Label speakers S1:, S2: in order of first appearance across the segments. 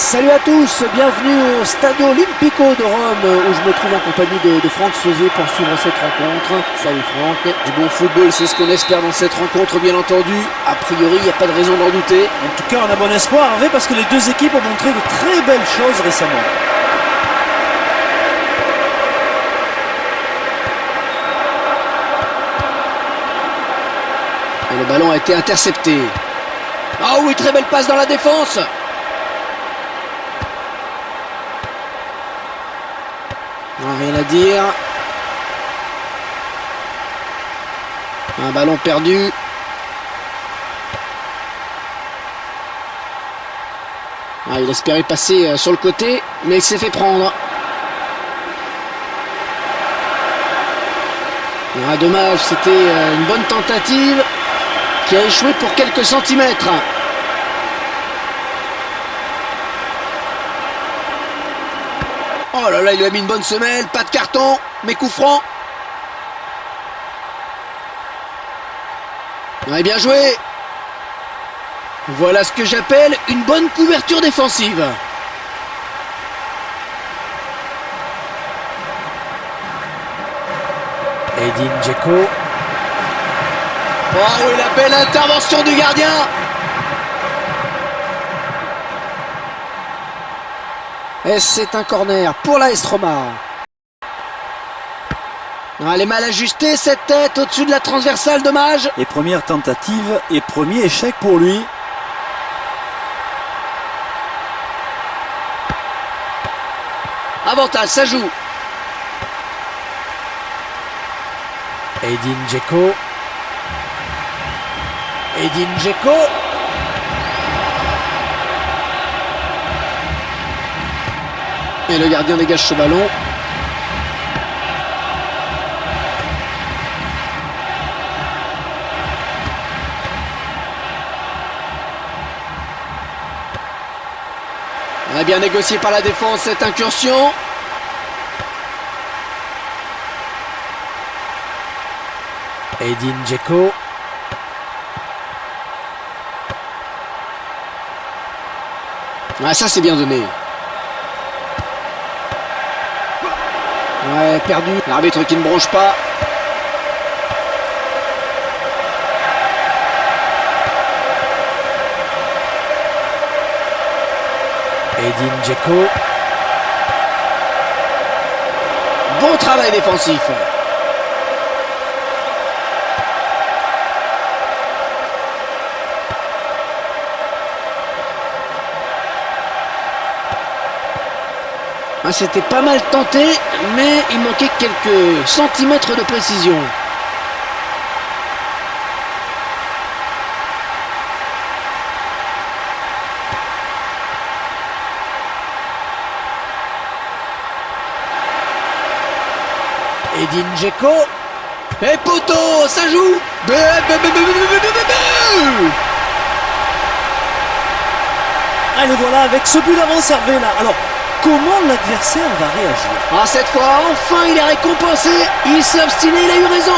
S1: Salut à tous, bienvenue au Stadio Olimpico de Rome où je me trouve en compagnie de Franck Sauzet pour suivre cette rencontre. Salut Franck.
S2: Du bon football, c'est ce qu'on espère dans cette rencontre, bien entendu. A priori, il n'y a pas de raison d'en douter.
S3: En tout cas, on a bon espoir, Hervé, parce que les deux équipes ont montré de très belles choses récemment.
S2: Et le ballon a été intercepté. Ah oui, très belle passe dans la défense. Non, rien à dire. Un ballon perdu. Ah, il espérait passer sur le côté, mais il s'est fait prendre. Ah, dommage, c'était une bonne tentative qui a échoué pour quelques centimètres. Oh là là, il lui a mis une bonne semelle, pas de carton, mais coup franc. Ouais, bien joué. Voilà ce que j'appelle une bonne couverture défensive.
S1: Edin Dzeko.
S2: Oh oui, la belle intervention du gardien.
S1: Et c'est un corner pour la AS Roma.
S2: Elle est mal ajustée cette tête au-dessus de la transversale, dommage.
S3: Et première tentative et premier échec pour lui.
S2: Avantage, ça joue.
S1: Edin Dzeko. Edin Dzeko.
S2: Et le gardien dégage ce ballon. On a bien négocié par la défense cette incursion.
S1: Edin Dzeko.
S2: Ah, ça c'est bien donné. Ouais, perdu. L'arbitre qui ne bronche pas.
S1: Edin Dzeko.
S2: Bon travail défensif. Ah, c'était pas mal tenté, mais il manquait quelques centimètres de précision.
S1: Edin Dzeko.
S2: Et poteau, ça joue.
S3: Allez, voilà, avec ce but d'avance, Hervé, là. Alors, comment l'adversaire va réagir?
S2: Ah, cette fois, enfin, il est récompensé. Il s'est obstiné, il a eu raison.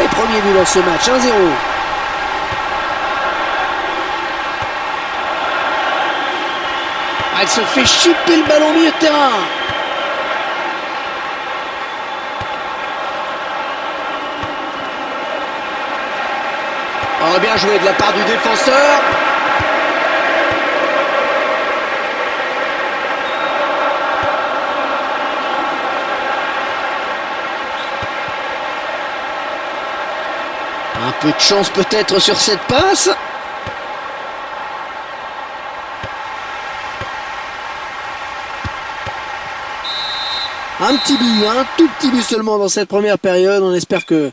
S1: Et premier but dans ce match, 1-0.
S2: Ah, elle se fait chipper le ballon au milieu de terrain. Oh, bien joué de la part du défenseur. Un peu de chance peut-être sur cette passe. Un petit but, un tout petit but seulement dans cette première période. On espère que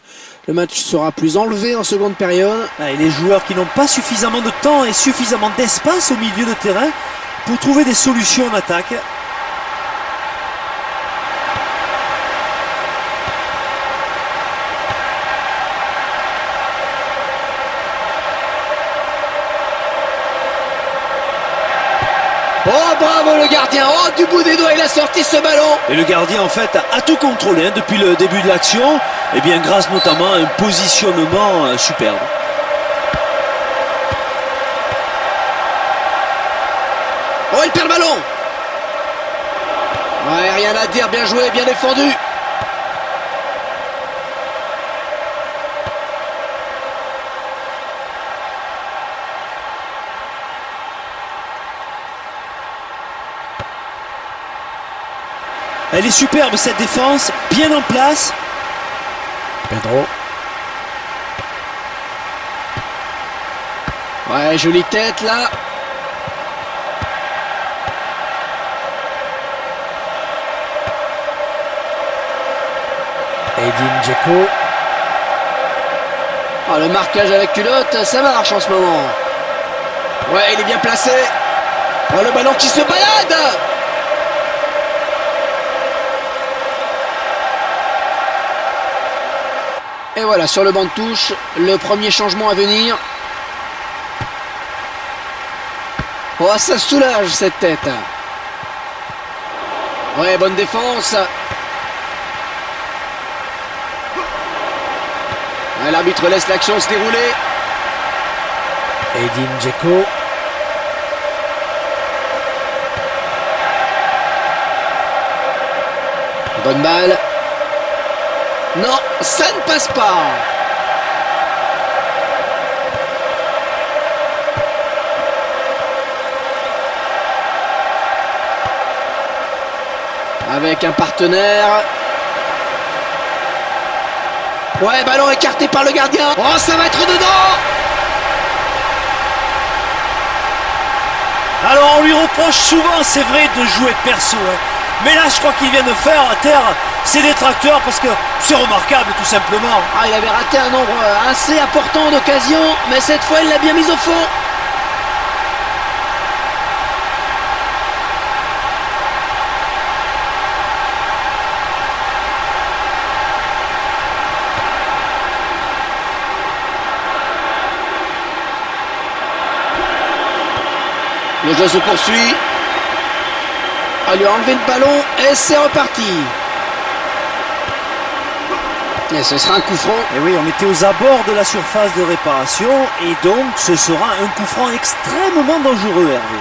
S2: le match sera plus enlevé en seconde période.
S3: Et les joueurs qui n'ont pas suffisamment de temps et suffisamment d'espace au milieu de terrain pour trouver des solutions en attaque.
S2: Oh bravo le gardien, oh du bout des doigts il a sorti ce ballon.
S3: Et le gardien en fait a tout contrôlé depuis le début de l'action, et bien grâce notamment à un positionnement superbe.
S2: Oh il perd le ballon. Ouais, rien à dire, bien joué, bien défendu.
S3: Elle est superbe cette défense, bien en place.
S1: Pedro.
S2: Ouais, jolie tête là.
S1: Edin Dzeko.
S2: Oh, le marquage avec culotte, ça marche en ce moment. Ouais, il est bien placé. Oh, le ballon qui se balade. Et voilà, sur le banc de touche, le premier changement à venir. Oh, ça soulage cette tête. Ouais, bonne défense. Ouais, l'arbitre laisse l'action se dérouler.
S1: Edin Dzeko.
S2: Bonne balle. Non, ça ne passe pas. Avec un partenaire. Ouais, ballon écarté par le gardien. Oh, ça va être dedans.
S3: Alors on lui reproche souvent, c'est vrai, de jouer perso. Mais là, je crois qu'il vient de faire à terre ses détracteurs parce que c'est remarquable tout simplement.
S2: Ah, il avait raté un nombre assez important d'occasions, mais cette fois, il l'a bien mise au fond. Le jeu se poursuit. On lui a enlevé le ballon et c'est reparti. Et ce sera un coup franc.
S3: Et oui, on était aux abords de la surface de réparation et donc ce sera un coup franc extrêmement dangereux, Hervé.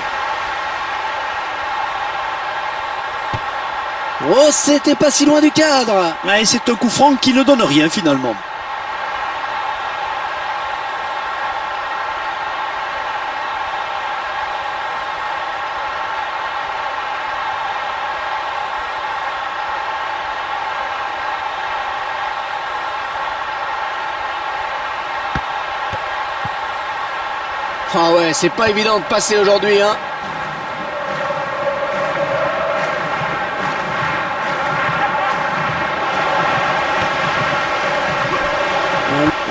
S2: Oh, c'était pas si loin du cadre.
S3: Et c'est un coup franc qui ne donne rien finalement.
S2: Ah ouais, c'est pas évident de passer aujourd'hui, hein.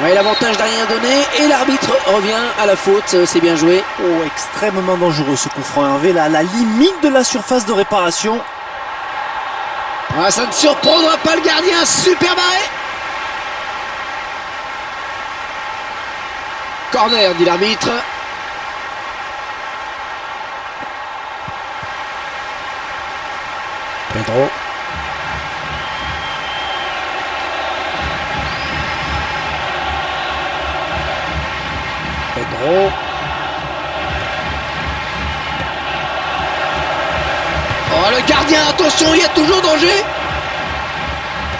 S2: Ouais, l'avantage n'a rien donné et l'arbitre revient à la faute, c'est bien joué.
S3: Oh, extrêmement dangereux ce coup franc, Hervé, là, à la limite de la surface de réparation.
S2: Ah, ça ne surprendra pas le gardien, super barré. Corner, dit l'arbitre.
S1: Pedro. Pedro.
S2: Oh, le gardien, attention, il y a toujours danger.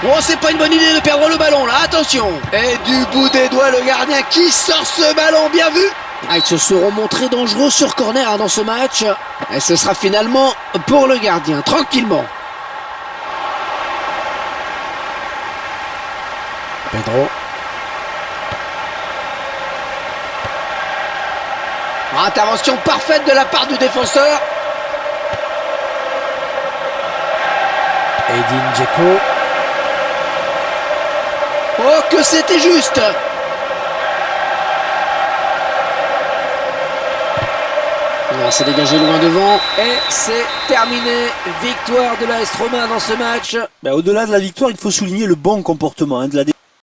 S2: Oh, c'est pas une bonne idée de perdre le ballon là, attention. Et du bout des doigts, le gardien qui sort ce ballon, bien vu. Ah, ils se seront montrés dangereux sur corner dans ce match. Et ce sera finalement pour le gardien, tranquillement.
S1: Pedro.
S2: Intervention parfaite de la part du défenseur.
S1: Edin Dzeko.
S2: Oh, que c'était juste. On s'est dégagé loin devant et c'est terminé. Victoire de l'AS Roma dans ce match.
S3: Au-delà de la victoire, il faut souligner le bon comportement de la défense.